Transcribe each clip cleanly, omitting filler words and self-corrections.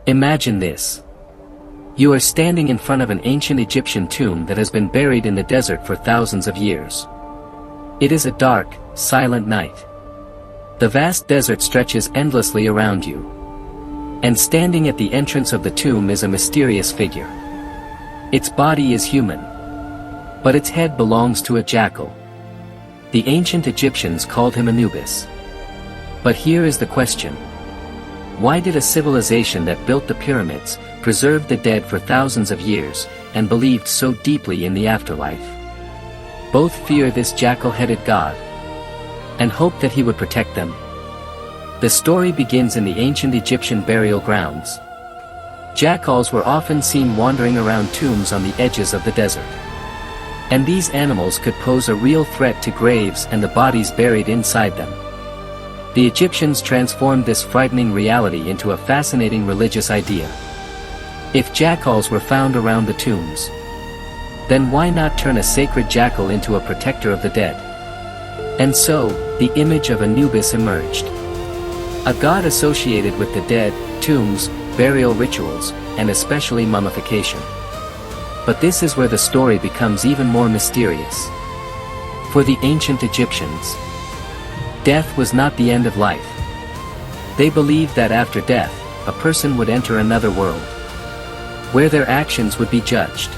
Imagine this. You are standing in front of an ancient Egyptian tomb that has been buried in the desert for thousands of years. It is a dark, silent night. The vast desert stretches endlessly around you. And standing at the entrance of the tomb is a mysterious figure. Its body is human, but its head belongs to a jackal. The ancient Egyptians called him Anubis. But here is the question. Why did a civilization that built the pyramids, preserved the dead for thousands of years, and believed so deeply in the afterlife? Both fear this jackal-headed god, and hope that he would protect them. The story begins in the ancient Egyptian burial grounds. Jackals were often seen wandering around tombs on the edges of the desert. And these animals could pose a real threat to graves and the bodies buried inside them. The Egyptians transformed this frightening reality into a fascinating religious idea. If jackals were found around the tombs, then why not turn a sacred jackal into a protector of the dead? And so, the image of Anubis emerged. A god associated with the dead, tombs, burial rituals, and especially mummification. But this is where the story becomes even more mysterious. For the ancient Egyptians, death was not the end of life. They believed that after death, a person would enter another world, where their actions would be judged.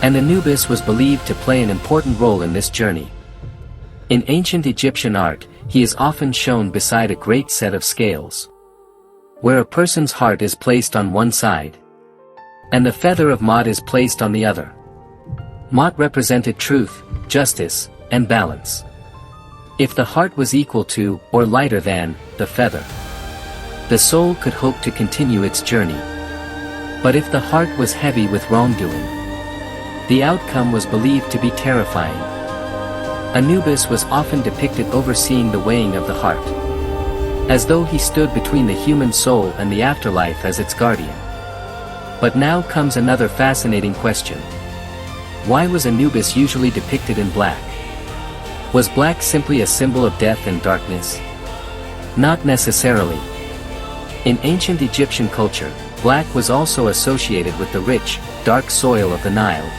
And Anubis was believed to play an important role in this journey. In ancient Egyptian art, he is often shown beside a great set of scales, where a person's heart is placed on one side, and the feather of Maat is placed on the other. Maat represented truth, justice, and balance. If the heart was equal to, or lighter than, the feather, the soul could hope to continue its journey. But if the heart was heavy with wrongdoing, the outcome was believed to be terrifying. Anubis was often depicted overseeing the weighing of the heart, as though he stood between the human soul and the afterlife as its guardian. But now comes another fascinating question. Why was Anubis usually depicted in black? Was black simply a symbol of death and darkness? Not necessarily. In ancient Egyptian culture, black was also associated with the rich, dark soil of the Nile,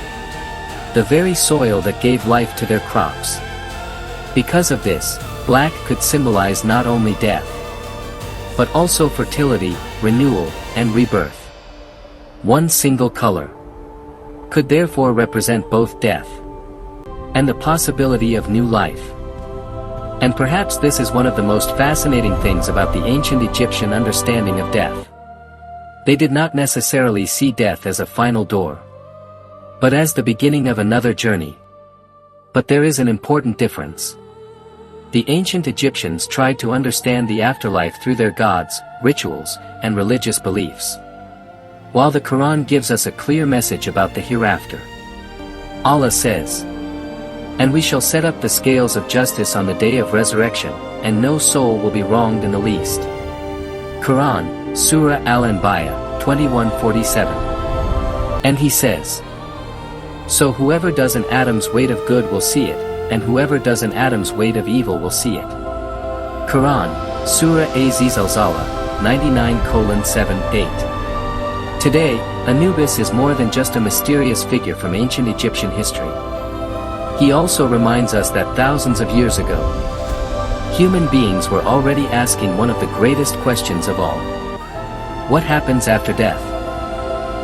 the very soil that gave life to their crops. Because of this, black could symbolize not only death, but also fertility, renewal, and rebirth. One single color could therefore represent both death and the possibility of new life. And perhaps this is one of the most fascinating things about the ancient Egyptian understanding of death. They did not necessarily see death as a final door, but as the beginning of another journey. But there is an important difference. The ancient Egyptians tried to understand the afterlife through their gods, rituals, and religious beliefs, while the Quran gives us a clear message about the hereafter. Allah says, "And we shall set up the scales of justice on the day of resurrection, and no soul will be wronged in the least." Quran, Surah Al-Anbiya, 21:47. And he says, "So whoever does an atom's weight of good will see it, and whoever does an atom's weight of evil will see it." Quran, Surah Az-Zalzala, 99:7-8. Today, Anubis is more than just a mysterious figure from ancient Egyptian history. He also reminds us that thousands of years ago, human beings were already asking one of the greatest questions of all. What happens after death?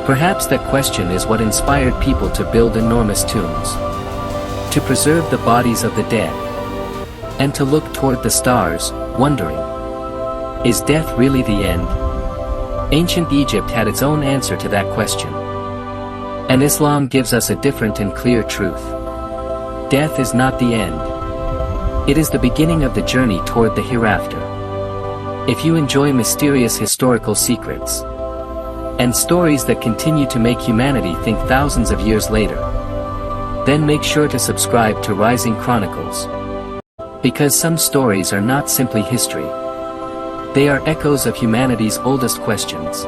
Perhaps that question is what inspired people to build enormous tombs, to preserve the bodies of the dead, and to look toward the stars, wondering, is death really the end? Ancient Egypt had its own answer to that question. And Islam gives us a different and clear truth. Death is not the end. It is the beginning of the journey toward the hereafter. If you enjoy mysterious historical secrets and stories that continue to make humanity think thousands of years later, then make sure to subscribe to Rising Chronicles. Because some stories are not simply history. They are echoes of humanity's oldest questions.